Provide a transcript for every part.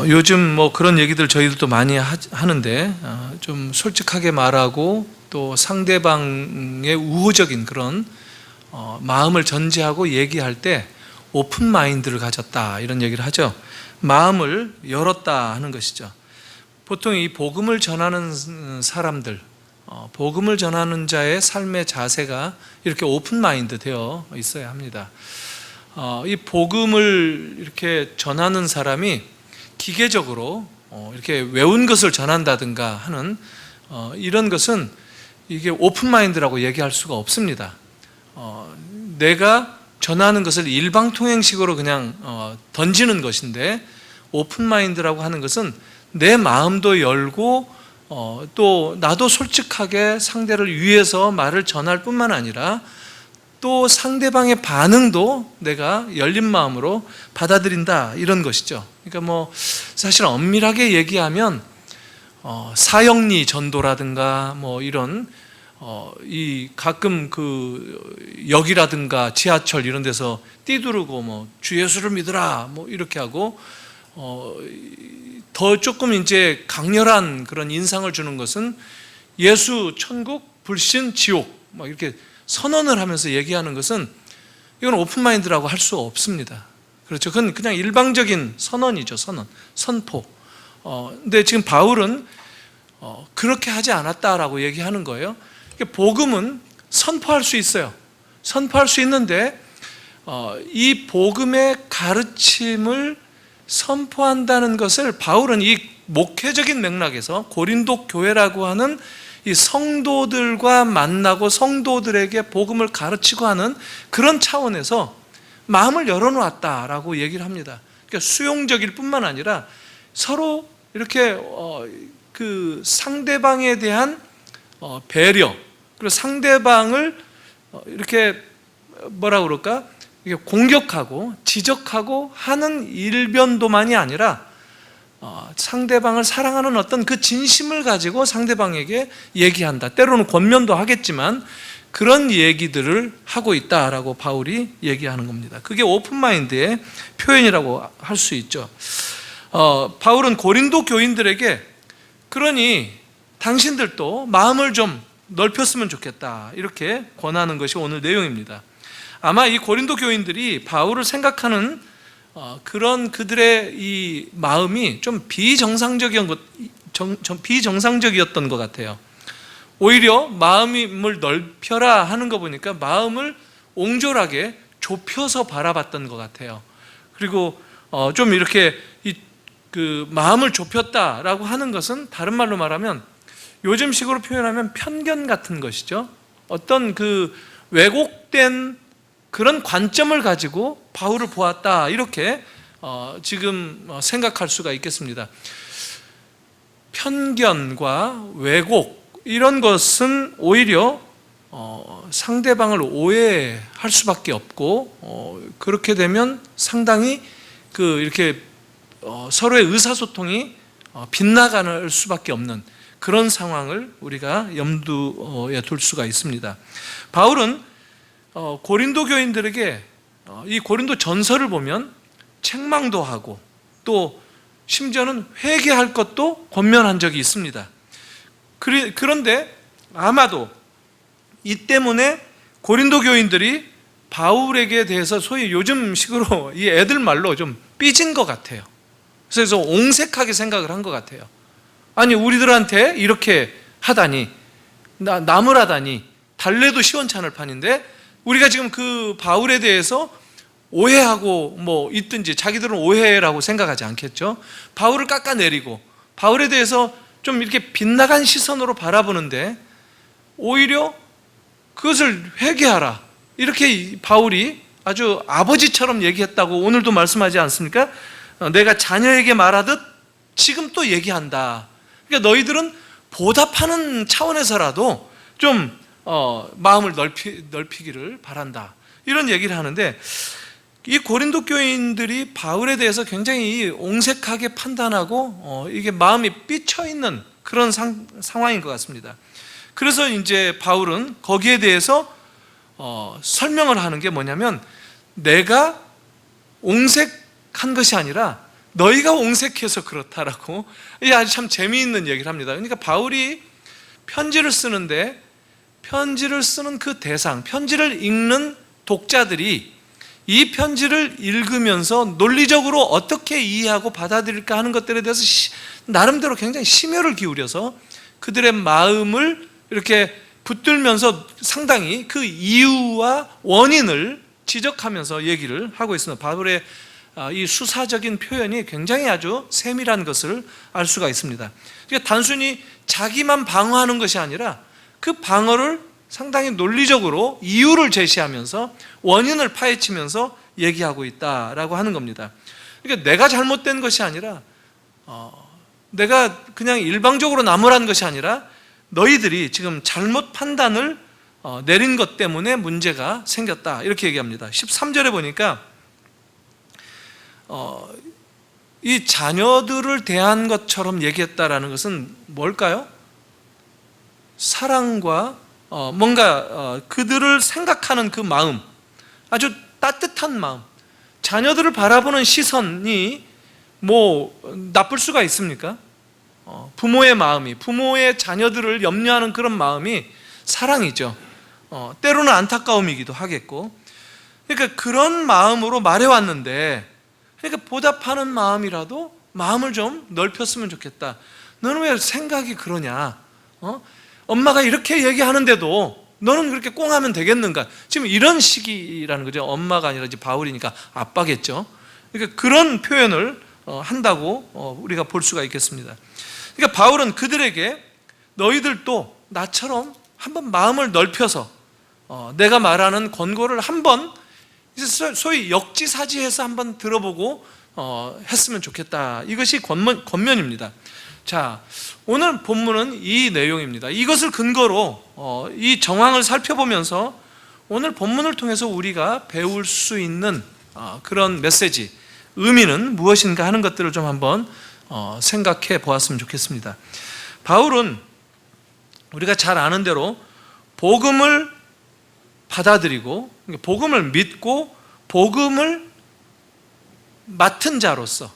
요즘 뭐 그런 얘기들 저희들도 많이 하는데 좀 솔직하게 말하고 또 상대방의 우호적인 그런 마음을 전제하고 얘기할 때 오픈 마인드를 가졌다 이런 얘기를 하죠. 마음을 열었다 하는 것이죠. 보통 이 복음을 전하는 사람들, 복음을 전하는 자의 삶의 자세가 이렇게 오픈 마인드 되어 있어야 합니다. 이 복음을 이렇게 전하는 사람이 기계적으로 이렇게 외운 것을 전한다든가 하는 이런 것은 이게 오픈 마인드라고 얘기할 수가 없습니다. 내가 전하는 것을 일방통행식으로 그냥 던지는 것인데, 오픈 마인드라고 하는 것은 내 마음도 열고 또 나도 솔직하게 상대를 위해서 말을 전할 뿐만 아니라 또 상대방의 반응도 내가 열린 마음으로 받아들인다 이런 것이죠. 그러니까 뭐 사실 엄밀하게 얘기하면 사형리 전도라든가 뭐 이런 이 가끔 그 역이라든가 지하철 이런 데서 띠두르고 뭐 주 예수를 믿으라 뭐 이렇게 하고 더 조금 이제 강렬한 그런 인상을 주는 것은 예수 천국 불신 지옥 막 이렇게 선언을 하면서 얘기하는 것은 이건 오픈 마인드라고 할 수 없습니다. 그렇죠. 그건 그냥 일방적인 선언이죠. 선포. 근데 지금 바울은 그렇게 하지 않았다라고 얘기하는 거예요. 복음은 선포할 수 있어요. 선포할 수 있는데 이 복음의 가르침을 선포한다는 것을 바울은 이 목회적인 맥락에서 고린도 교회라고 하는 이 성도들과 만나고 성도들에게 복음을 가르치고 하는 그런 차원에서 마음을 열어놓았다라고 얘기를 합니다. 그러니까 수용적일 뿐만 아니라 서로 이렇게 그 상대방에 대한 배려, 그리고 상대방을 이렇게 뭐라 그럴까? 공격하고 지적하고 하는 일변도만이 아니라 상대방을 사랑하는 어떤 그 진심을 가지고 상대방에게 얘기한다. 때로는 권면도 하겠지만 그런 얘기들을 하고 있다라고 바울이 얘기하는 겁니다. 그게 오픈마인드의 표현이라고 할 수 있죠. 바울은 고린도 교인들에게 그러니 당신들도 마음을 좀 넓혔으면 좋겠다 이렇게 권하는 것이 오늘 내용입니다. 아마 이 고린도 교인들이 바울을 생각하는 그런 그들의 이 마음이 좀 비정상적이었던 것 같아요. 오히려 마음을 넓혀라 하는 거 보니까 마음을 옹졸하게 좁혀서 바라봤던 것 같아요. 그리고 좀 이렇게 그 마음을 좁혔다라고 하는 것은 다른 말로 말하면 요즘식으로 표현하면 편견 같은 것이죠. 어떤 그 왜곡된 그런 관점을 가지고 바울을 보았다 이렇게 지금 생각할 수가 있겠습니다. 편견과 왜곡 이런 것은 오히려 상대방을 오해할 수밖에 없고 그렇게 되면 상당히 이렇게 서로의 의사소통이 빗나갈 수밖에 없는 그런 상황을 우리가 염두에 둘 수가 있습니다. 바울은 고린도 교인들에게 이 고린도 전서를 보면 책망도 하고 또 심지어는 회개할 것도 권면한 적이 있습니다. 그런데 아마도 이 때문에 고린도 교인들이 바울에게 대해서 소위 요즘식으로 이 애들 말로 좀 삐진 것 같아요. 그래서 옹색하게 생각을 한 것 같아요. 아니 우리들한테 이렇게 하다니 나무라다니 달래도 시원찮을 판인데 우리가 지금 그 바울에 대해서 오해하고 뭐 있든지 자기들은 오해라고 생각하지 않겠죠. 바울을 깎아내리고 바울에 대해서 좀 이렇게 빗나간 시선으로 바라보는데 오히려 그것을 회개하라 이렇게 바울이 아주 아버지처럼 얘기했다고 오늘도 말씀하지 않습니까? 내가 자녀에게 말하듯 지금 또 얘기한다. 그러니까 너희들은 보답하는 차원에서라도 좀 마음을 넓히기를 바란다 이런 얘기를 하는데, 이 고린도 교인들이 바울에 대해서 굉장히 옹색하게 판단하고 이게 마음이 삐쳐있는 그런 상황인 것 같습니다. 그래서 이제 바울은 거기에 대해서 설명을 하는 게 뭐냐면, 내가 옹색한 것이 아니라 너희가 옹색해서 그렇다라고 이 아주 참 재미있는 얘기를 합니다. 그러니까 바울이 편지를 쓰는데 편지를 쓰는 그 대상, 편지를 읽는 독자들이 이 편지를 읽으면서 논리적으로 어떻게 이해하고 받아들일까 하는 것들에 대해서 나름대로 굉장히 심혈을 기울여서 그들의 마음을 이렇게 붙들면서 상당히 그 이유와 원인을 지적하면서 얘기를 하고 있습니다. 바울의 이 수사적인 표현이 굉장히 아주 세밀한 것을 알 수가 있습니다. 그러니까 단순히 자기만 방어하는 것이 아니라 그 방어를 상당히 논리적으로 이유를 제시하면서 원인을 파헤치면서 얘기하고 있다라고 하는 겁니다. 그러니까 내가 잘못된 것이 아니라 내가 그냥 일방적으로 나무란 것이 아니라 너희들이 지금 잘못 판단을 내린 것 때문에 문제가 생겼다, 이렇게 얘기합니다. 13절에 보니까 이 자녀들을 대한 것처럼 얘기했다라는 것은 뭘까요? 사랑과 뭔가 그들을 생각하는 그 마음, 아주 따뜻한 마음, 자녀들을 바라보는 시선이 뭐 나쁠 수가 있습니까? 부모의 마음이, 부모의 자녀들을 염려하는 그런 마음이 사랑이죠. 때로는 안타까움이기도 하겠고, 그러니까 그런 마음으로 말해왔는데, 그러니까 보답하는 마음이라도 마음을 좀 넓혔으면 좋겠다. 너는 왜 생각이 그러냐? 엄마가 이렇게 얘기하는데도 너는 그렇게 꽁하면 되겠는가? 지금 이런 식이라는 거죠. 엄마가 아니라 이제 바울이니까 아빠겠죠. 그러니까 그런 표현을 한다고 우리가 볼 수가 있겠습니다. 그러니까 바울은 그들에게 너희들도 나처럼 한번 마음을 넓혀서 내가 말하는 권고를 한번 소위 역지사지해서 한번 들어보고 했으면 좋겠다. 이것이 권면입니다. 자, 오늘 본문은 이 내용입니다. 이것을 근거로 이 정황을 살펴보면서 오늘 본문을 통해서 우리가 배울 수 있는 그런 메시지, 의미는 무엇인가 하는 것들을 좀 한번 생각해 보았으면 좋겠습니다. 바울은 우리가 잘 아는 대로 복음을 받아들이고 복음을 믿고 복음을 맡은 자로서,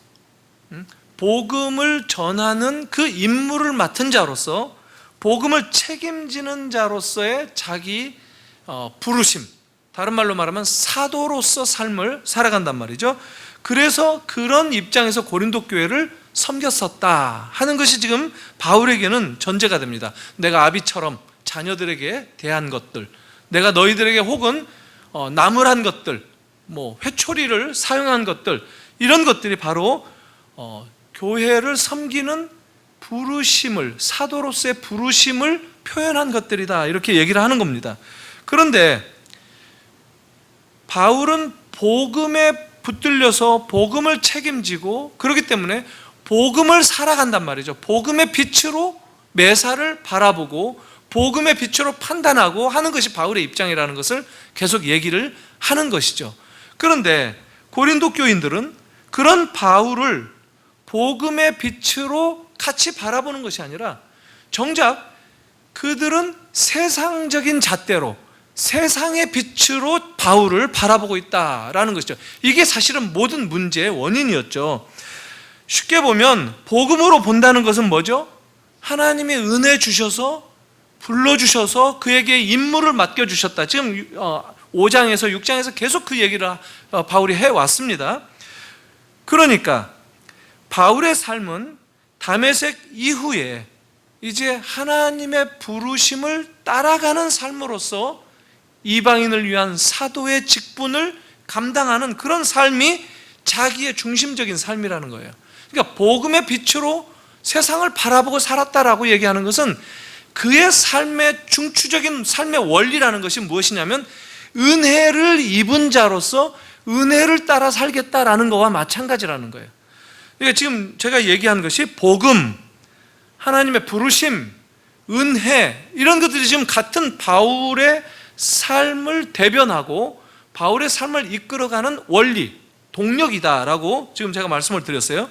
복음을 전하는 그 임무를 맡은 자로서, 복음을 책임지는 자로서의 자기 부르심, 다른 말로 말하면 사도로서 삶을 살아간단 말이죠. 그래서 그런 입장에서 고린도 교회를 섬겼었다 하는 것이 지금 바울에게는 전제가 됩니다. 내가 아비처럼 자녀들에게 대한 것들, 내가 너희들에게 혹은 나무란 것들, 뭐 회초리를 사용한 것들, 이런 것들이 바로 교회를 섬기는 부르심을, 사도로서의 부르심을 표현한 것들이다, 이렇게 얘기를 하는 겁니다. 그런데 바울은 복음에 붙들려서 복음을 책임지고 그렇기 때문에 복음을 살아간단 말이죠. 복음의 빛으로 매사를 바라보고 복음의 빛으로 판단하고 하는 것이 바울의 입장이라는 것을 계속 얘기를 하는 것이죠. 그런데 고린도 교인들은 그런 바울을 복음의 빛으로 같이 바라보는 것이 아니라 정작 그들은 세상적인 잣대로, 세상의 빛으로 바울을 바라보고 있다라는 것이죠. 이게 사실은 모든 문제의 원인이었죠. 쉽게 보면 복음으로 본다는 것은 뭐죠? 하나님이 은혜 주셔서 불러주셔서 그에게 임무를 맡겨주셨다. 지금 5장에서 6장에서 계속 그 얘기를 바울이 해왔습니다. 그러니까 바울의 삶은 다메섹 이후에 이제 하나님의 부르심을 따라가는 삶으로서 이방인을 위한 사도의 직분을 감당하는 그런 삶이 자기의 중심적인 삶이라는 거예요. 그러니까 복음의 빛으로 세상을 바라보고 살았다라고 얘기하는 것은 그의 삶의 중추적인 삶의 원리라는 것이 무엇이냐면 은혜를 입은 자로서 은혜를 따라 살겠다라는 것과 마찬가지라는 거예요. 그러니까 지금 제가 얘기한 것이 복음, 하나님의 부르심, 은혜, 이런 것들이 지금 같은 바울의 삶을 대변하고 바울의 삶을 이끌어가는 원리, 동력이다라고 지금 제가 말씀을 드렸어요.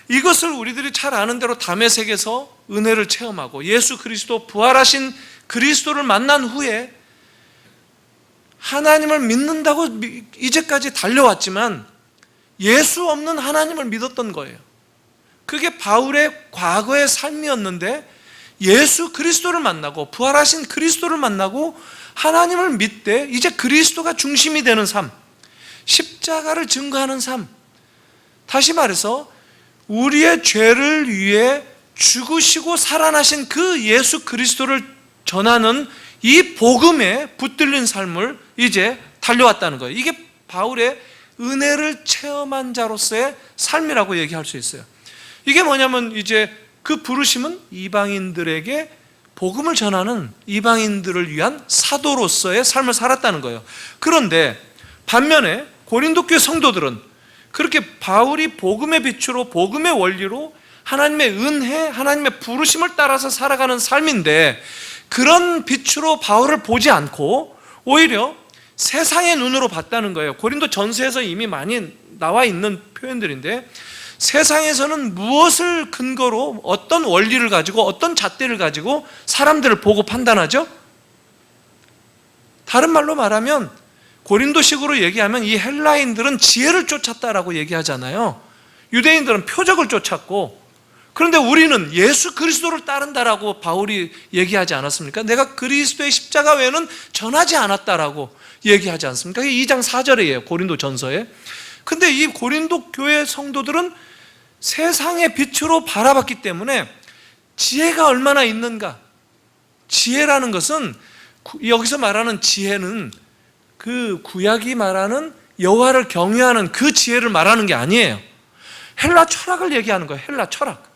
이것을 우리들이 잘 아는 대로 다메섹에서 은혜를 체험하고 예수 그리스도, 부활하신 그리스도를 만난 후에 하나님을 믿는다고 이제까지 달려왔지만 예수 없는 하나님을 믿었던 거예요. 그게 바울의 과거의 삶이었는데 예수 그리스도를 만나고 부활하신 그리스도를 만나고 하나님을 믿되 이제 그리스도가 중심이 되는 삶, 십자가를 증거하는 삶, 다시 말해서 우리의 죄를 위해 죽으시고 살아나신 그 예수 그리스도를 전하는 이 복음에 붙들린 삶을 이제 달려왔다는 거예요. 이게 바울의 은혜를 체험한 자로서의 삶이라고 얘기할 수 있어요. 이게 뭐냐면 이제 그 부르심은 이방인들에게 복음을 전하는 이방인들을 위한 사도로서의 삶을 살았다는 거예요. 그런데 반면에 고린도 교회 성도들은 그렇게 바울이 복음의 빛으로 복음의 원리로 하나님의 은혜, 하나님의 부르심을 따라서 살아가는 삶인데 그런 빛으로 바울을 보지 않고 오히려 세상의 눈으로 봤다는 거예요. 고린도 전서에서 이미 많이 나와 있는 표현들인데 세상에서는 무엇을 근거로 어떤 원리를 가지고 어떤 잣대를 가지고 사람들을 보고 판단하죠? 다른 말로 말하면 고린도식으로 얘기하면 이 헬라인들은 지혜를 쫓았다라고 얘기하잖아요. 유대인들은 표적을 쫓았고, 그런데 우리는 예수 그리스도를 따른다라고 바울이 얘기하지 않았습니까? 내가 그리스도의 십자가 외에는 전하지 않았다라고 얘기하지 않습니까? 2장 4절이에요, 고린도 전서에. 근데 이 고린도 교회 성도들은 세상의 빛으로 바라봤기 때문에 지혜가 얼마나 있는가? 지혜라는 것은, 여기서 말하는 지혜는 그 구약이 말하는 여호와를 경외하는 그 지혜를 말하는 게 아니에요. 헬라 철학을 얘기하는 거예요. 헬라 철학.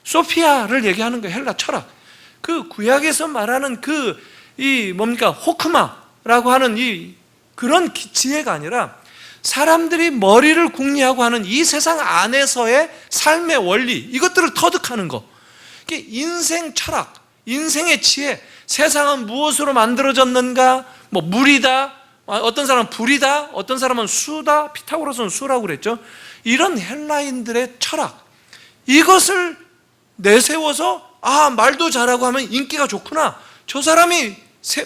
소피아를 얘기하는 거예요. 헬라 철학. 그 구약에서 말하는 호크마라고 하는 그런 지혜가 아니라 사람들이 머리를 궁리하고 하는 이 세상 안에서의 삶의 원리, 이것들을 터득하는 거. 이게 인생 철학, 인생의 지혜, 세상은 무엇으로 만들어졌는가? 물이다, 어떤 사람은 불이다, 어떤 사람은 수다, 피타고라스는 수라고 그랬죠. 이런 헬라인들의 철학, 이것을 내세워서 말도 잘하고 하면 인기가 좋구나, 저 사람이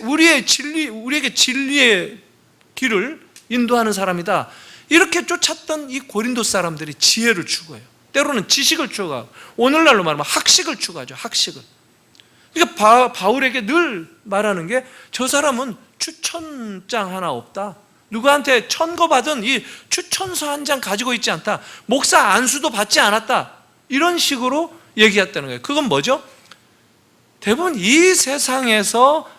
우리에게 진리의 길을 인도하는 사람이다, 이렇게 쫓았던 이 고린도 사람들이 지혜를 추구해요. 때로는 지식을 추구하고, 오늘날로 말하면 학식을 추구하죠. 학식을. 그러니까 바울에게 늘 말하는 게, 저 사람은 추천장 하나 없다, 누구한테 천거받은 이 추천서 한 장 가지고 있지 않다, 목사 안수도 받지 않았다, 이런 식으로 얘기했다는 거예요. 그건 뭐죠? 대부분 이 세상에서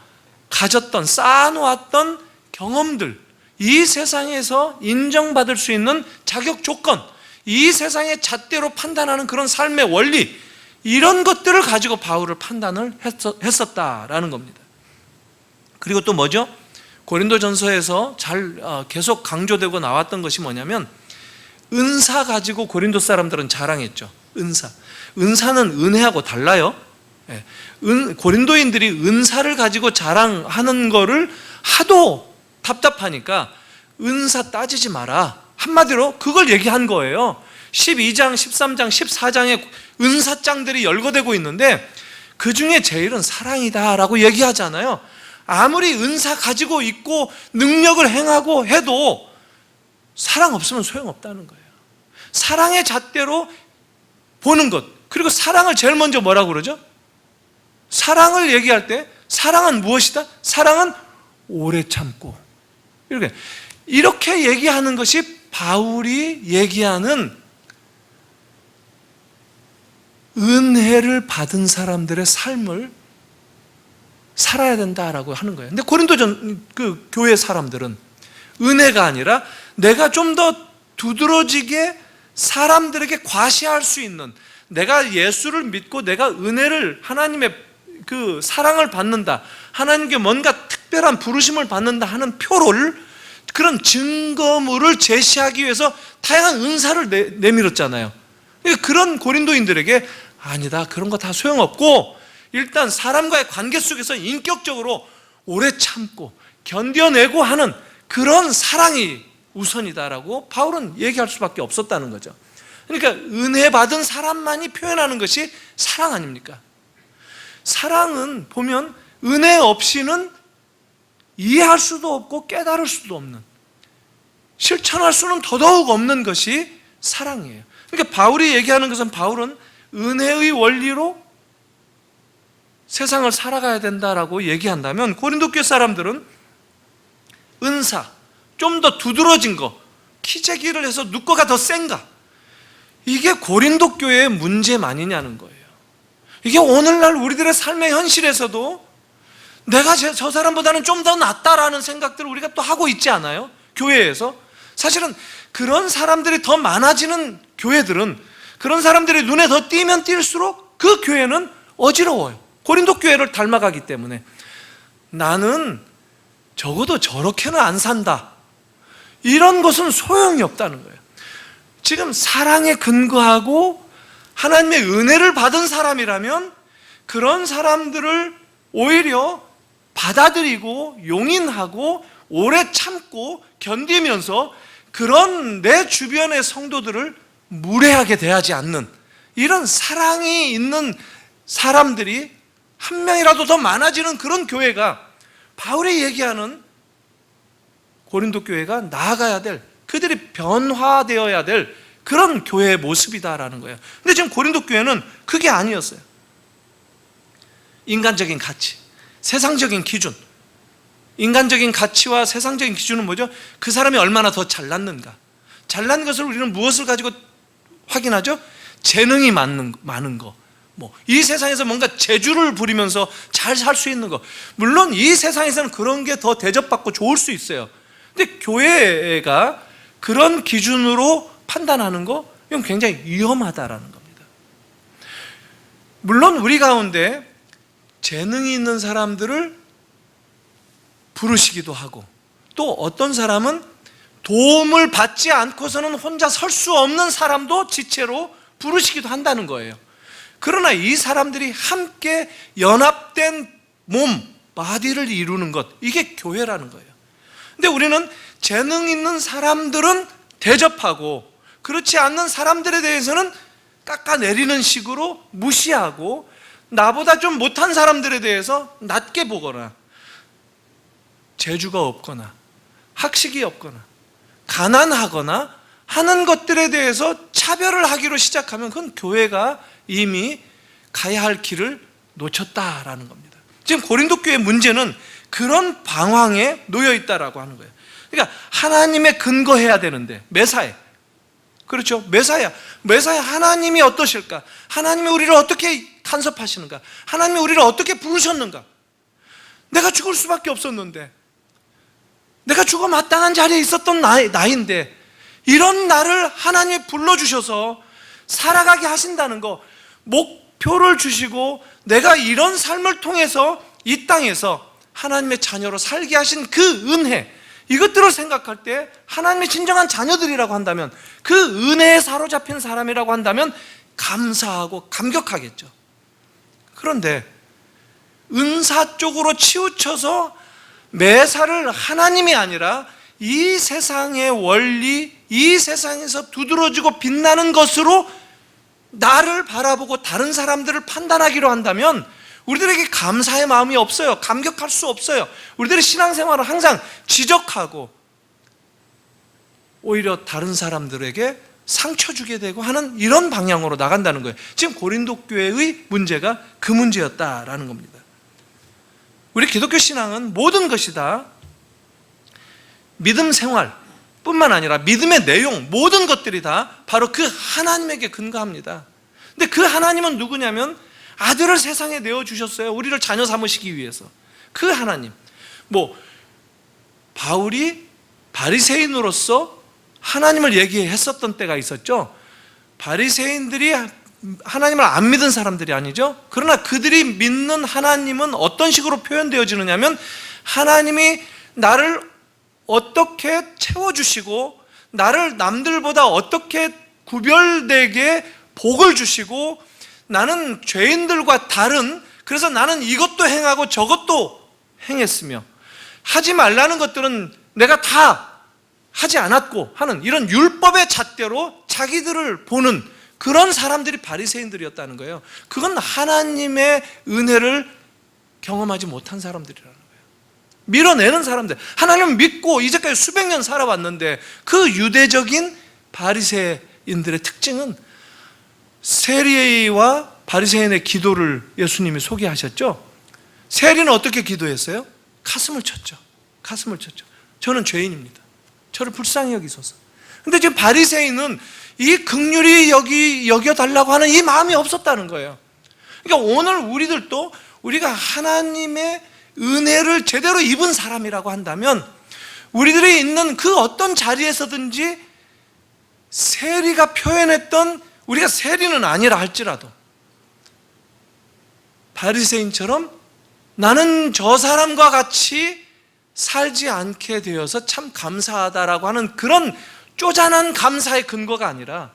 가졌던, 쌓아놓았던 경험들, 이 세상에서 인정받을 수 있는 자격 조건, 이 세상의 잣대로 판단하는 그런 삶의 원리, 이런 것들을 가지고 바울을 판단을 했었다라는 겁니다. 그리고 또 뭐죠? 고린도전서에서 계속 강조되고 나왔던 것이 뭐냐면, 은사 가지고 고린도 사람들은 자랑했죠. 은사는 은혜하고 달라요. 고린도인들이 은사를 가지고 자랑하는 거를 하도 답답하니까 은사 따지지 마라, 한마디로 그걸 얘기한 거예요. 12장, 13장, 14장에 은사장들이 열거되고 있는데 그 중에 제일은 사랑이다라고 얘기하잖아요. 아무리 은사 가지고 있고 능력을 행하고 해도 사랑 없으면 소용없다는 거예요. 사랑의 잣대로 보는 것. 그리고 사랑을 제일 먼저 뭐라고 그러죠? 사랑을 얘기할 때 사랑은 무엇이다? 사랑은 오래 참고, 이렇게 얘기하는 것이 바울이 얘기하는 은혜를 받은 사람들의 삶을 살아야 된다라고 하는 거예요. 근데 고린도전 교회 사람들은 은혜가 아니라 내가 좀 더 두드러지게 사람들에게 과시할 수 있는, 내가 예수를 믿고 내가 은혜를, 하나님의 그 사랑을 받는다, 하나님께 뭔가 특별한 부르심을 받는다 하는 표를, 그런 증거물을 제시하기 위해서 다양한 은사를 내밀었잖아요. 그런 고린도인들에게 아니다, 그런 거 다 소용없고 일단 사람과의 관계 속에서 인격적으로 오래 참고 견뎌내고 하는 그런 사랑이 우선이다라고 바울은 얘기할 수밖에 없었다는 거죠. 그러니까 은혜 받은 사람만이 표현하는 것이 사랑 아닙니까? 사랑은 보면 은혜 없이는 이해할 수도 없고 깨달을 수도 없는, 실천할 수는 더더욱 없는 것이 사랑이에요. 그러니까 바울이 얘기하는 것은, 바울은 은혜의 원리로 세상을 살아가야 된다라고 얘기한다면, 고린도 교회 사람들은 은사, 좀 더 두드러진 거, 키재기를 해서 누꺼가 더 센가, 이게 고린도 교회의 문제만이냐는 거예요. 이게 오늘날 우리들의 삶의 현실에서도 내가 저 사람보다는 좀 더 낫다라는 생각들을 우리가 또 하고 있지 않아요? 교회에서. 사실은 그런 사람들이 더 많아지는 교회들은, 그런 사람들이 눈에 더 띄면 띌수록 그 교회는 어지러워요. 고린도 교회를 닮아가기 때문에. 나는 적어도 저렇게는 안 산다, 이런 것은 소용이 없다는 거예요. 지금 사랑에 근거하고 하나님의 은혜를 받은 사람이라면 그런 사람들을 오히려 받아들이고 용인하고 오래 참고 견디면서 그런 내 주변의 성도들을 무례하게 대하지 않는, 이런 사랑이 있는 사람들이 한 명이라도 더 많아지는 그런 교회가 바울이 얘기하는 고린도 교회가 나아가야 될, 그들이 변화되어야 될 그런 교회의 모습이다라는 거예요. 근데 지금 고린도 교회는 그게 아니었어요. 인간적인 가치, 세상적인 기준, 인간적인 가치와 세상적인 기준은 뭐죠? 그 사람이 얼마나 더 잘났는가. 잘난 것을 우리는 무엇을 가지고 확인하죠? 재능이 많은 거, 이 세상에서 뭔가 재주를 부리면서 잘 살 수 있는 거. 물론 이 세상에서는 그런 게 더 대접받고 좋을 수 있어요. 근데 교회가 그런 기준으로 판단하는 거, 이건 굉장히 위험하다라는 겁니다. 물론 우리 가운데 재능이 있는 사람들을 부르시기도 하고, 또 어떤 사람은 도움을 받지 않고서는 혼자 설 수 없는 사람도 지체로 부르시기도 한다는 거예요. 그러나 이 사람들이 함께 연합된 몸, 바디를 이루는 것, 이게 교회라는 거예요. 근데 우리는 재능 있는 사람들은 대접하고, 그렇지 않는 사람들에 대해서는 깎아내리는 식으로 무시하고, 나보다 좀 못한 사람들에 대해서 낮게 보거나, 재주가 없거나 학식이 없거나 가난하거나 하는 것들에 대해서 차별을 하기로 시작하면 그건 교회가 이미 가야 할 길을 놓쳤다라는 겁니다. 지금 고린도 교회의 문제는 그런 방황에 놓여 있다라고 하는 거예요. 그러니까 하나님에 근거해야 되는데, 메사야, 그렇죠? 메사야 하나님이 어떠실까? 하나님이 우리를 어떻게 간섭하시는가? 하나님이 우리를 어떻게 부르셨는가? 내가 죽을 수밖에 없었는데, 내가 죽어 마땅한 자리에 있었던 나인데, 이런 나를 하나님이 불러주셔서 살아가게 하신다는 거, 목표를 주시고 내가 이런 삶을 통해서 이 땅에서 하나님의 자녀로 살게 하신 그 은혜, 이것들을 생각할 때 하나님의 진정한 자녀들이라고 한다면, 그 은혜에 사로잡힌 사람이라고 한다면 감사하고 감격하겠죠. 그런데 은사 쪽으로 치우쳐서 매사를 하나님이 아니라 이 세상의 원리, 이 세상에서 두드러지고 빛나는 것으로 나를 바라보고 다른 사람들을 판단하기로 한다면 우리들에게 감사의 마음이 없어요. 감격할 수 없어요. 우리들의 신앙생활을 항상 지적하고 오히려 다른 사람들에게 상처 주게 되고 하는 이런 방향으로 나간다는 거예요. 지금 고린도 교회의 문제가 그 문제였다라는 겁니다. 우리 기독교 신앙은 모든 것이 다 믿음 생활 뿐만 아니라 믿음의 내용, 모든 것들이 다 바로 그 하나님에게 근거합니다. 근데 그 하나님은 누구냐면 아들을 세상에 내어주셨어요. 우리를 자녀 삼으시기 위해서. 그 하나님. 바울이 바리새인으로서 하나님을 얘기했었던 때가 있었죠. 바리새인들이 하나님을 안 믿은 사람들이 아니죠. 그러나 그들이 믿는 하나님은 어떤 식으로 표현되어지느냐 하면, 하나님이 나를 어떻게 채워주시고 나를 남들보다 어떻게 구별되게 복을 주시고, 나는 죄인들과 다른, 그래서 나는 이것도 행하고 저것도 행했으며 하지 말라는 것들은 내가 다 하지 않았고 하는 이런 율법의 잣대로 자기들을 보는 그런 사람들이 바리새인들이었다는 거예요. 그건 하나님의 은혜를 경험하지 못한 사람들이라는 거예요. 밀어내는 사람들, 하나님을 믿고 이제까지 수백 년 살아왔는데 그 유대적인 바리새인들의 특징은 세리와 바리새인의 기도를 예수님이 소개하셨죠. 세리는 어떻게 기도했어요? 가슴을 쳤죠. 가슴을 쳤죠. 저는 죄인입니다. 저를 불쌍히 여기소서. 근데 지금 바리새인은 이 긍휼히 여겨달라고 하는 이 마음이 없었다는 거예요. 그러니까 오늘 우리들도 우리가 하나님의 은혜를 제대로 입은 사람이라고 한다면 우리들이 있는 그 어떤 자리에서든지 세리가 표현했던, 우리가 세리는 아니라 할지라도 바리새인처럼 나는 저 사람과 같이 살지 않게 되어서 참 감사하다라고 하는 그런 쪼잔한 감사의 근거가 아니라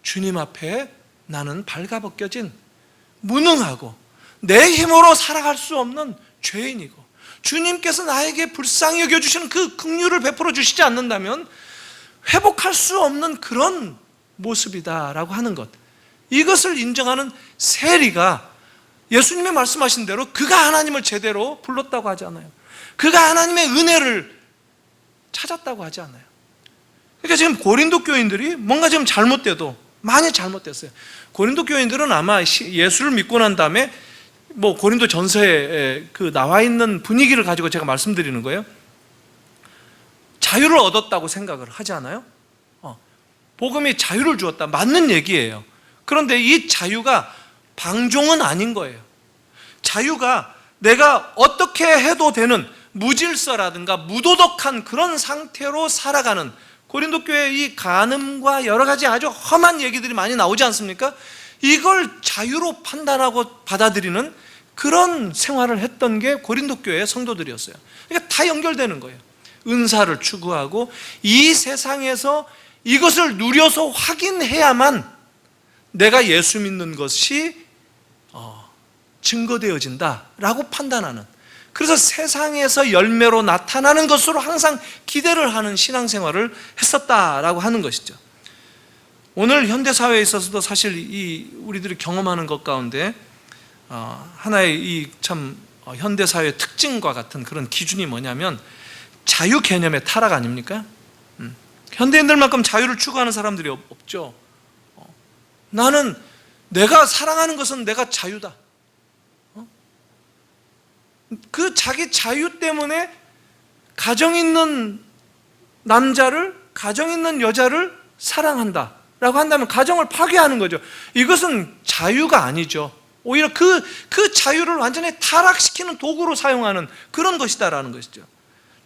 주님 앞에 나는 발가벗겨진 무능하고 내 힘으로 살아갈 수 없는 죄인이고 주님께서 나에게 불쌍히 여겨주시는 그 긍휼을 베풀어 주시지 않는다면 회복할 수 없는 그런 모습이다라고 하는 것, 이것을 인정하는 세리가 예수님이 말씀하신 대로 그가 하나님을 제대로 불렀다고 하지 않아요. 그가 하나님의 은혜를 찾았다고 하지 않아요. 그러니까 지금 고린도 교인들이 뭔가 좀 잘못돼도, 많이 잘못됐어요. 고린도 교인들은 아마 예수를 믿고 난 다음에 고린도 전서에 그 나와 있는 분위기를 가지고 제가 말씀드리는 거예요. 자유를 얻었다고 생각을 하지 않아요? 복음이 자유를 주었다, 맞는 얘기예요. 그런데 이 자유가 방종은 아닌 거예요. 자유가 내가 어떻게 해도 되는 무질서라든가 무도덕한 그런 상태로 살아가는, 고린도 교회의 이 간음과 여러 가지 아주 험한 얘기들이 많이 나오지 않습니까? 이걸 자유로 판단하고 받아들이는 그런 생활을 했던 게 고린도 교회의 성도들이었어요. 그러니까 다 연결되는 거예요. 은사를 추구하고 이 세상에서 이것을 누려서 확인해야만 내가 예수 믿는 것이 증거되어진다라고 판단하는, 그래서 세상에서 열매로 나타나는 것으로 항상 기대를 하는 신앙생활을 했었다라고 하는 것이죠. 오늘 현대사회에 있어서도 사실 우리들이 경험하는 것 가운데 하나의 이 참 현대사회의 특징과 같은 그런 기준이 뭐냐면 자유 개념의 타락 아닙니까? 현대인들만큼 자유를 추구하는 사람들이 없죠. 나는 내가 사랑하는 것은 내가 자유다. 그 자기 자유 때문에 가정 있는 남자를, 가정 있는 여자를 사랑한다 라고 한다면 가정을 파괴하는 거죠. 이것은 자유가 아니죠. 오히려 그 자유를 완전히 타락시키는 도구로 사용하는 그런 것이다라는 것이죠.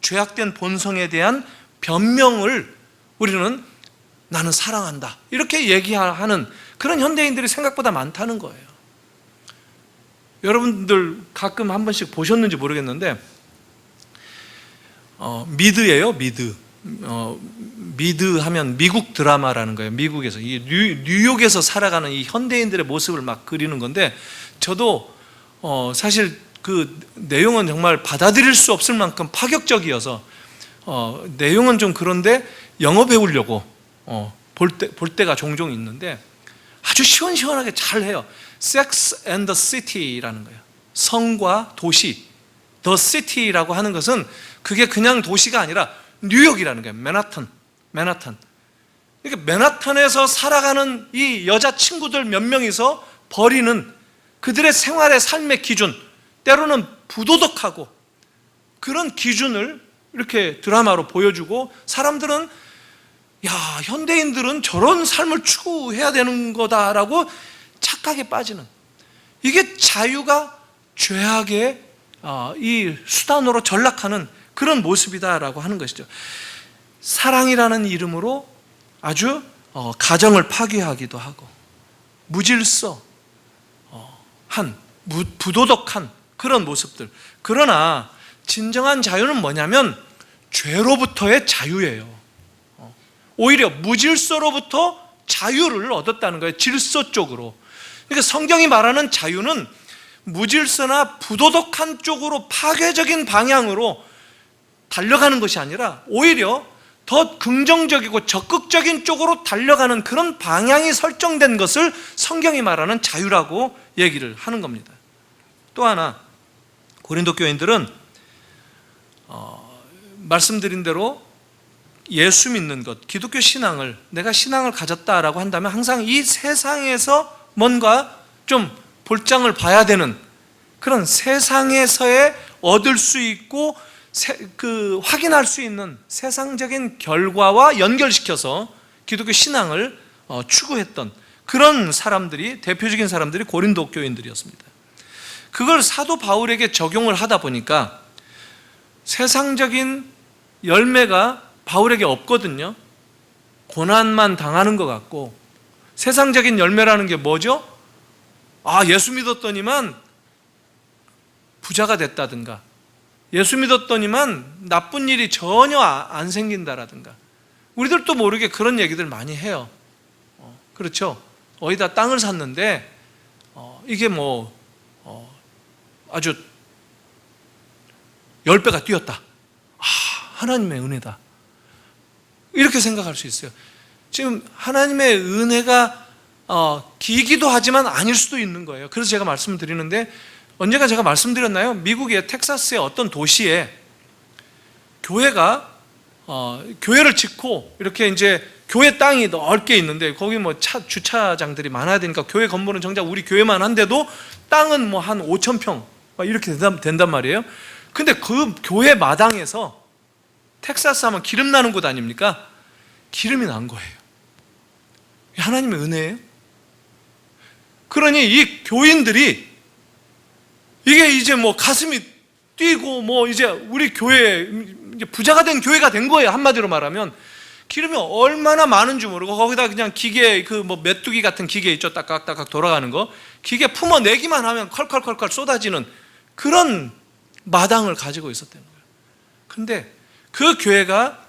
죄악된 본성에 대한 변명을 우리는 나는 사랑한다 이렇게 얘기하는 그런 현대인들이 생각보다 많다는 거예요. 여러분들 가끔 한 번씩 보셨는지 모르겠는데 미드예요. 미드 하면 미국 드라마라는 거예요. 미국에서 이 뉴욕에서 살아가는 이 현대인들의 모습을 막 그리는 건데, 저도 사실 그 내용은 정말 받아들일 수 없을 만큼 파격적이어서 내용은 좀 그런데 영어 배우려고 볼 때가 종종 있는데 아주 시원시원하게 잘 해요. Sex and the City라는 거예요. 성과 도시, The City라고 하는 것은 그게 그냥 도시가 아니라 뉴욕이라는 거예요. 맨하탄. 그러니까 맨하탄에서 살아가는 이 여자 친구들 몇 명이서 벌이는 그들의 생활의 삶의 기준, 때로는 부도덕하고 그런 기준을 이렇게 드라마로 보여주고, 사람들은 야, 현대인들은 저런 삶을 추구해야 되는 거다라고 착각에 빠지는, 이게 자유가 죄악의 이 수단으로 전락하는 그런 모습이다라고 하는 것이죠. 사랑이라는 이름으로 아주 가정을 파괴하기도 하고 무질서 부도덕한 그런 모습들. 그러나 진정한 자유는 뭐냐면 죄로부터의 자유예요. 오히려 무질서로부터 자유를 얻었다는 거예요. 질서 쪽으로. 그러니까 성경이 말하는 자유는 무질서나 부도덕한 쪽으로 파괴적인 방향으로 달려가는 것이 아니라 오히려 더 긍정적이고 적극적인 쪽으로 달려가는 그런 방향이 설정된 것을 성경이 말하는 자유라고 얘기를 하는 겁니다. 또 하나, 고린도 교인들은 말씀드린 대로 예수 믿는 것, 기독교 신앙을, 내가 신앙을 가졌다라고 한다면 항상 이 세상에서 뭔가 좀 볼장을 봐야 되는 그런 세상에서의 얻을 수 있고 확인할 수 있는 세상적인 결과와 연결시켜서 기독교 신앙을 추구했던 그런 사람들이, 대표적인 사람들이 고린도 교인들이었습니다. 그걸 사도 바울에게 적용을 하다 보니까 세상적인 열매가 바울에게 없거든요. 고난만 당하는 것 같고, 세상적인 열매라는 게 뭐죠? 예수 믿었더니만 부자가 됐다든가, 예수 믿었더니만 나쁜 일이 전혀 안 생긴다라든가, 우리들도 모르게 그런 얘기들 많이 해요. 그렇죠? 어디다 땅을 샀는데 이게 아주 10배가 뛰었다. 하나님의 은혜다. 이렇게 생각할 수 있어요. 지금 하나님의 은혜가 기기도 하지만 아닐 수도 있는 거예요. 그래서 제가 말씀을 드리는데, 언젠가 제가 말씀드렸나요? 미국의 텍사스의 어떤 도시에 교회가 교회를 짓고 이렇게 이제 교회 땅이 넓게 있는데, 거기 주차장들이 많아야 되니까 교회 건물은 정작 우리 교회만 한데도 땅은 한 5,000평 이렇게 된단 말이에요. 근데 그 교회 마당에서, 텍사스 하면 기름 나는 곳 아닙니까? 기름이 난 거예요. 하나님의 은혜예요. 그러니 이 교인들이 이게 이제 가슴이 뛰고 이제 우리 교회 이제 부자가 된 교회가 된 거예요. 한마디로 말하면 기름이 얼마나 많은 줄 모르고, 거기다 그냥 기계 메뚜기 같은 기계 있죠, 딱딱딱 돌아가는 거, 기계 품어내기만 하면 컬컬컬컬 쏟아지는 그런 마당을 가지고 있었다는 거예요. 근데 그 교회가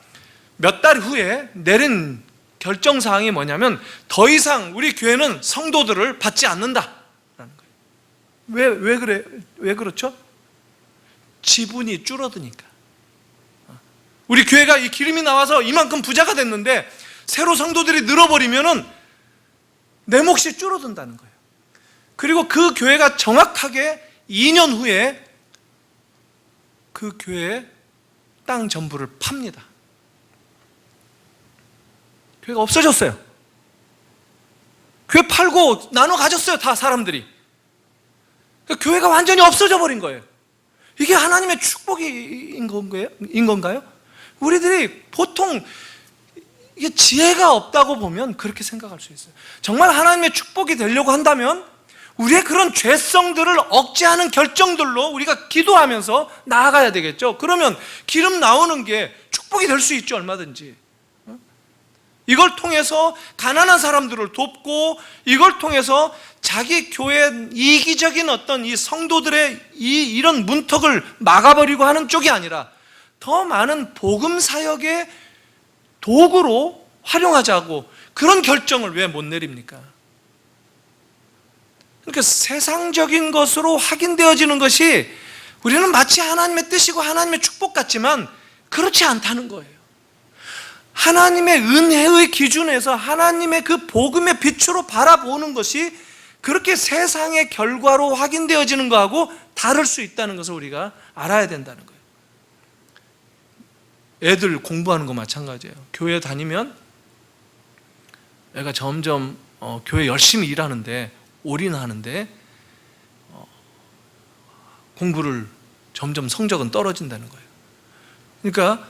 몇 달 후에 내린 결정사항이 뭐냐면, 더 이상 우리 교회는 성도들을 받지 않는다라는 거예요. 왜 그렇죠? 지분이 줄어드니까. 우리 교회가 이 기름이 나와서 이만큼 부자가 됐는데 새로 성도들이 늘어버리면은 내 몫이 줄어든다는 거예요. 그리고 그 교회가 정확하게 2년 후에 그 교회의 땅 전부를 팝니다. 교회가 없어졌어요. 교회 팔고 나눠 가졌어요, 다 사람들이. 교회가 완전히 없어져 버린 거예요. 이게 하나님의 축복인 건가요? 우리들이 보통 이게 지혜가 없다고 보면 그렇게 생각할 수 있어요. 정말 하나님의 축복이 되려고 한다면 우리의 그런 죄성들을 억제하는 결정들로 우리가 기도하면서 나아가야 되겠죠. 그러면 기름 나오는 게 축복이 될 수 있죠, 얼마든지. 이걸 통해서 가난한 사람들을 돕고, 이걸 통해서 자기 교회 이기적인 어떤 이 성도들의 이런 문턱을 막아버리고 하는 쪽이 아니라 더 많은 복음 사역의 도구로 활용하자고, 그런 결정을 왜 못 내립니까? 그러니까 세상적인 것으로 확인되어지는 것이 우리는 마치 하나님의 뜻이고 하나님의 축복 같지만 그렇지 않다는 거예요. 하나님의 은혜의 기준에서 하나님의 그 복음의 빛으로 바라보는 것이 그렇게 세상의 결과로 확인되어지는 것하고 다를 수 있다는 것을 우리가 알아야 된다는 거예요. 애들 공부하는 거 마찬가지예요. 교회 다니면 애가 점점 교회 열심히 일하는데, 올인하는데 공부를 점점 성적은 떨어진다는 거예요. 그러니까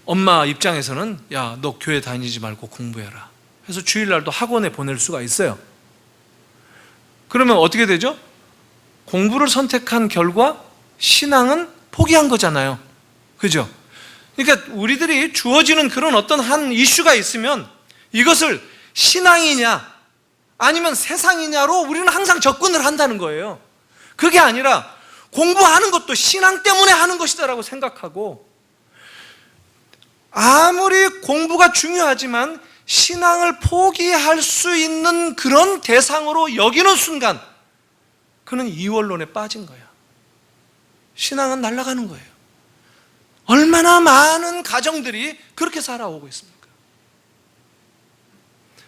엄마 입장에서는 야, 너 교회 다니지 말고 공부해라 해서 주일날도 학원에 보낼 수가 있어요. 그러면 어떻게 되죠? 공부를 선택한 결과 신앙은 포기한 거잖아요. 그죠? 그러니까 우리들이 주어지는 그런 어떤 한 이슈가 있으면 이것을 신앙이냐 아니면 세상이냐로 우리는 항상 접근을 한다는 거예요. 그게 아니라 공부하는 것도 신앙 때문에 하는 것이다라고 생각하고, 아무리 공부가 중요하지만 신앙을 포기할 수 있는 그런 대상으로 여기는 순간 그는 이원론에 빠진 거야. 신앙은 날아가는 거예요. 얼마나 많은 가정들이 그렇게 살아오고 있습니까?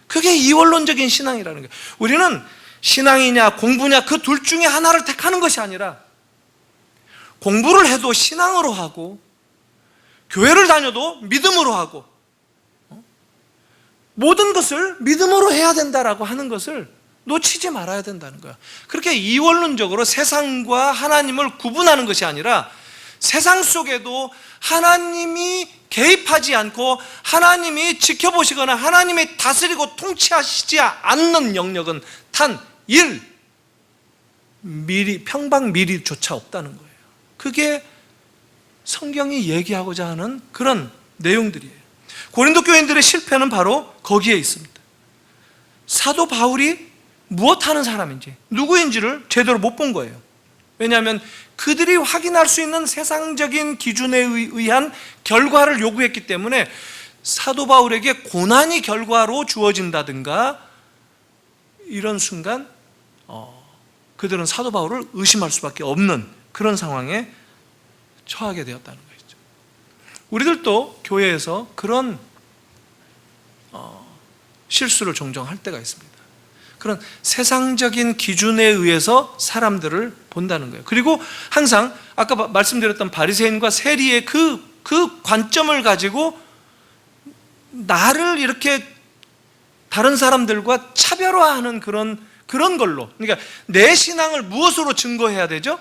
그게 이원론적인 신앙이라는 거예요. 우리는 신앙이냐 공부냐 그 둘 중에 하나를 택하는 것이 아니라 공부를 해도 신앙으로 하고 교회를 다녀도 믿음으로 하고 모든 것을 믿음으로 해야 된다라고 하는 것을 놓치지 말아야 된다는 거야. 그렇게 이원론적으로 세상과 하나님을 구분하는 것이 아니라 세상 속에도 하나님이 개입하지 않고 하나님이 지켜보시거나 하나님이 다스리고 통치하시지 않는 영역은 단 1 평방미리조차 없다는 거예요. 그게 성경이 얘기하고자 하는 그런 내용들이에요. 고린도 교인들의 실패는 바로 거기에 있습니다. 사도 바울이 무엇하는 사람인지 누구인지를 제대로 못 본 거예요. 왜냐하면 그들이 확인할 수 있는 세상적인 기준에 의한 결과를 요구했기 때문에 사도 바울에게 고난이 결과로 주어진다든가 이런 순간 그들은 사도 바울을 의심할 수밖에 없는 그런 상황에 처하게 되었다는 것이죠. 우리들도 교회에서 그런 실수를 종종 할 때가 있습니다. 그런 세상적인 기준에 의해서 사람들을 본다는 거예요. 그리고 항상 아까 말씀드렸던 바리새인과 세리의 그 관점을 가지고 나를 이렇게 다른 사람들과 차별화하는 그런 걸로, 그러니까 내 신앙을 무엇으로 증거해야 되죠?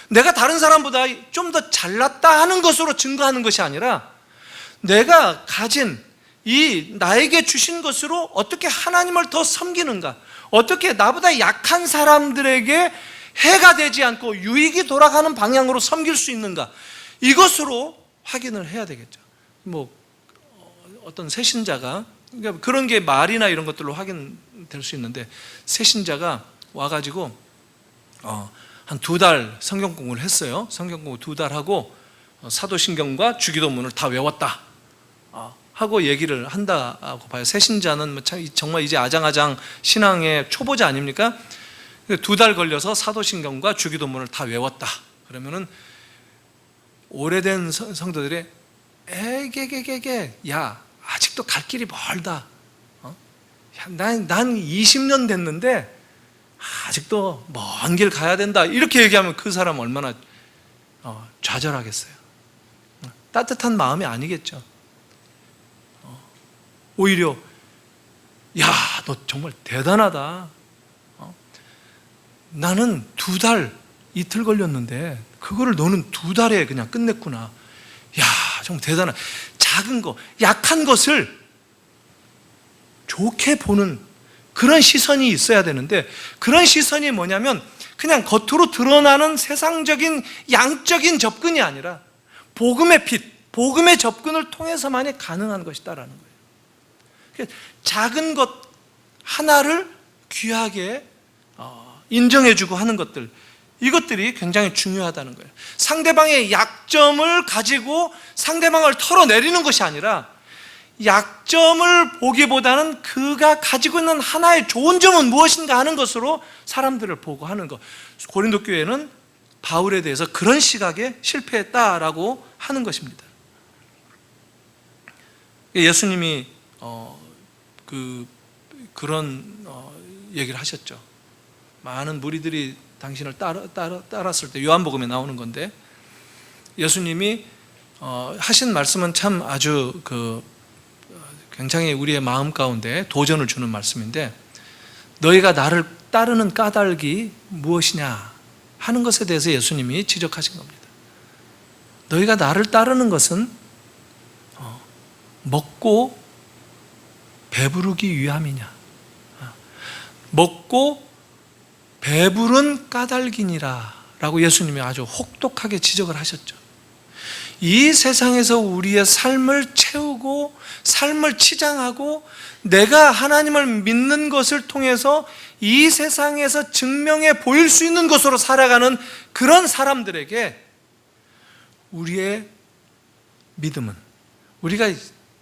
내가 다른 사람보다 좀 더 잘났다 하는 것으로 증거하는 것이 아니라 내가 가진 이 나에게 주신 것으로 어떻게 하나님을 더 섬기는가, 어떻게 나보다 약한 사람들에게 해가 되지 않고 유익이 돌아가는 방향으로 섬길 수 있는가, 이것으로 확인을 해야 되겠죠. 어떤 새신자가, 그러니까 그런 게 말이나 이런 것들로 확인될 수 있는데, 새신자가 와가지고 한 2달 성경 공부를 했어요. 성경 공부 2달 하고 사도신경과 주기도문을 다 외웠다 하고 얘기를 한다고 봐요. 새신자는 정말 이제 아장아장 신앙의 초보자 아닙니까? 2달 걸려서 사도신경과 주기도문을 다 외웠다. 그러면은 오래된 성도들이 야 아직도 갈 길이 멀다. 난 20년 됐는데 아직도 먼 길 가야 된다. 이렇게 얘기하면 그 사람 얼마나 좌절하겠어요. 따뜻한 마음이 아니겠죠. 오히려 야, 너 정말 대단하다. 나는 2달 이틀 걸렸는데 그거를 너는 2달에 그냥 끝냈구나. 야, 정말 대단하다. 작은 거, 약한 것을 좋게 보는 그런 시선이 있어야 되는데, 그런 시선이 뭐냐면 그냥 겉으로 드러나는 세상적인 양적인 접근이 아니라 복음의 빛, 복음의 접근을 통해서만이 가능한 것이다라는 거예요. 작은 것 하나를 귀하게 인정해주고 하는 것들, 이것들이 굉장히 중요하다는 거예요. 상대방의 약점을 가지고 상대방을 털어내리는 것이 아니라 약점을 보기보다는 그가 가지고 있는 하나의 좋은 점은 무엇인가 하는 것으로 사람들을 보고 하는 것. 고린도 교회는 바울에 대해서 그런 시각에 실패했다라고 하는 것입니다. 예수님이 그런 얘기를 하셨죠. 많은 무리들이 당신을 따랐을 때, 요한복음에 나오는 건데, 예수님이 하신 말씀은 참 아주 굉장히 우리의 마음 가운데 도전을 주는 말씀인데, 너희가 나를 따르는 까닭이 무엇이냐 하는 것에 대해서 예수님이 지적하신 겁니다. 너희가 나를 따르는 것은 먹고 배부르기 위함이냐, 먹고 배부른 까닭이니라 라고 예수님이 아주 혹독하게 지적을 하셨죠. 이 세상에서 우리의 삶을 채우고 삶을 치장하고 내가 하나님을 믿는 것을 통해서 이 세상에서 증명해 보일 수 있는 것으로 살아가는 그런 사람들에게 우리의 믿음은, 우리가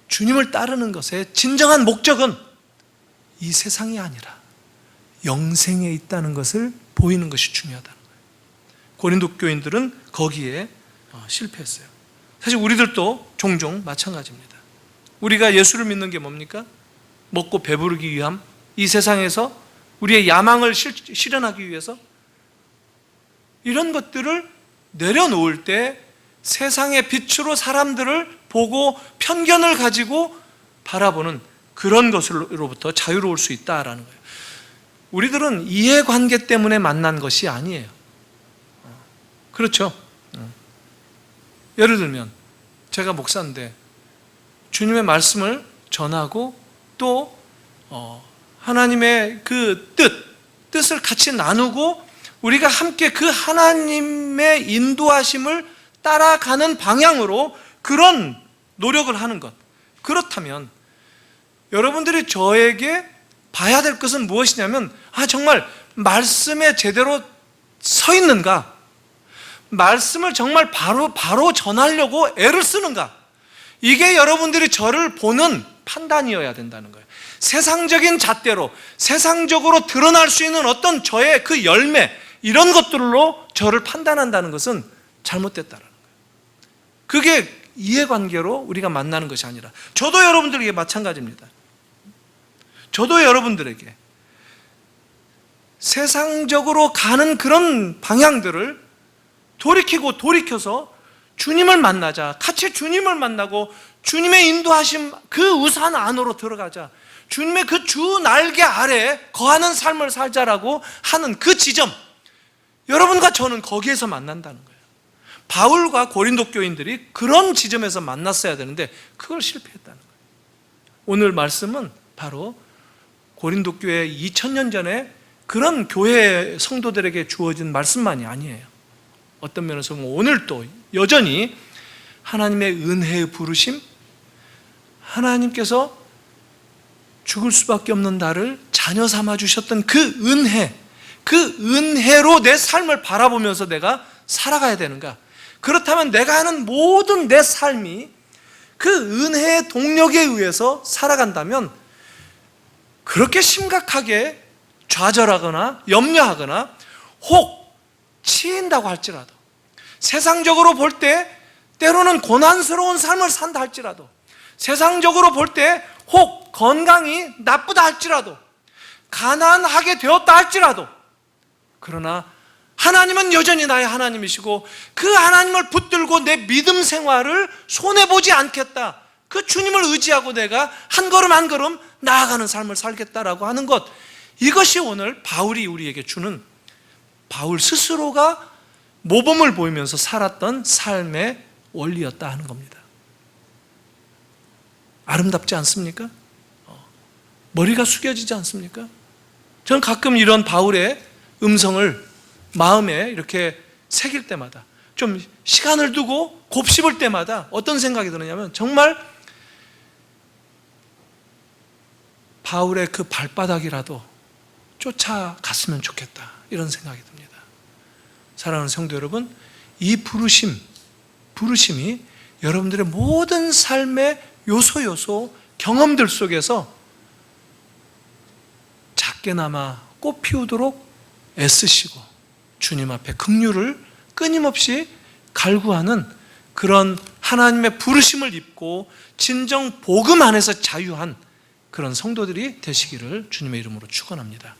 주님을 따르는 것의 진정한 목적은 이 세상이 아니라 영생에 있다는 것을 보이는 것이 중요하다는 거예요. 고린도 교인들은 거기에 실패했어요. 사실 우리들도 종종 마찬가지입니다. 우리가 예수를 믿는 게 뭡니까? 먹고 배부르기 위함, 이 세상에서 우리의 야망을 실현하기 위해서 이런 것들을 내려놓을 때 세상의 빛으로 사람들을 보고 편견을 가지고 바라보는 그런 것으로부터 자유로울 수 있다라는 거예요. 우리들은 이해관계 때문에 만난 것이 아니에요. 그렇죠? 예를 들면 제가 목사인데 주님의 말씀을 전하고 또 하나님의 그 뜻을 같이 나누고 우리가 함께 그 하나님의 인도하심을 따라가는 방향으로 그런 노력을 하는 것. 그렇다면 여러분들이 저에게 봐야 될 것은 무엇이냐면 정말 말씀에 제대로 서 있는가? 말씀을 정말 바로 전하려고 애를 쓰는가? 이게 여러분들이 저를 보는 판단이어야 된다는 거예요. 세상적인 잣대로 세상적으로 드러날 수 있는 어떤 저의 그 열매 이런 것들로 저를 판단한다는 것은 잘못됐다는 거예요. 그게 이해관계로 우리가 만나는 것이 아니라 저도 여러분들에게 마찬가지입니다. 저도 여러분들에게 세상적으로 가는 그런 방향들을 돌이켜서 주님을 만나자, 같이 주님을 만나고 주님의 인도하심 그 우산 안으로 들어가자, 주님의 그 주 날개 아래 거하는 삶을 살자라고 하는 그 지점, 여러분과 저는 거기에서 만난다는 거예요. 바울과 고린도 교인들이 그런 지점에서 만났어야 되는데 그걸 실패했다는 거예요. 오늘 말씀은 바로 고린도 교회 2000년 전에 그런 교회 성도들에게 주어진 말씀만이 아니에요. 어떤 면에서 보면 오늘도 여전히 하나님의 은혜의 부르심, 하나님께서 죽을 수밖에 없는 나를 자녀 삼아 주셨던 그 은혜로 내 삶을 바라보면서 내가 살아가야 되는가? 그렇다면 내가 하는 모든 내 삶이 그 은혜의 동력에 의해서 살아간다면 그렇게 심각하게 좌절하거나 염려하거나 혹 치인다고 할지라도, 세상적으로 볼 때 때로는 고난스러운 삶을 산다 할지라도, 세상적으로 볼 때 혹 건강이 나쁘다 할지라도, 가난하게 되었다 할지라도, 그러나 하나님은 여전히 나의 하나님이시고 그 하나님을 붙들고 내 믿음 생활을 손해보지 않겠다, 그 주님을 의지하고 내가 한 걸음 한 걸음 나아가는 삶을 살겠다라고 하는 것, 이것이 오늘 바울이 우리에게 주는, 바울 스스로가 모범을 보이면서 살았던 삶의 원리였다 하는 겁니다. 아름답지 않습니까? 머리가 숙여지지 않습니까? 저는 가끔 이런 바울의 음성을 마음에 이렇게 새길 때마다, 좀 시간을 두고 곱씹을 때마다 어떤 생각이 드느냐면 정말 바울의 그 발바닥이라도 쫓아갔으면 좋겠다, 이런 생각이 듭니다. 사랑하는 성도 여러분, 이 부르심이 여러분들의 모든 삶의 요소 경험들 속에서 작게나마 꽃 피우도록 애쓰시고 주님 앞에 긍휼을 끊임없이 갈구하는 그런 하나님의 부르심을 입고 진정 복음 안에서 자유한 그런 성도들이 되시기를 주님의 이름으로 축원합니다.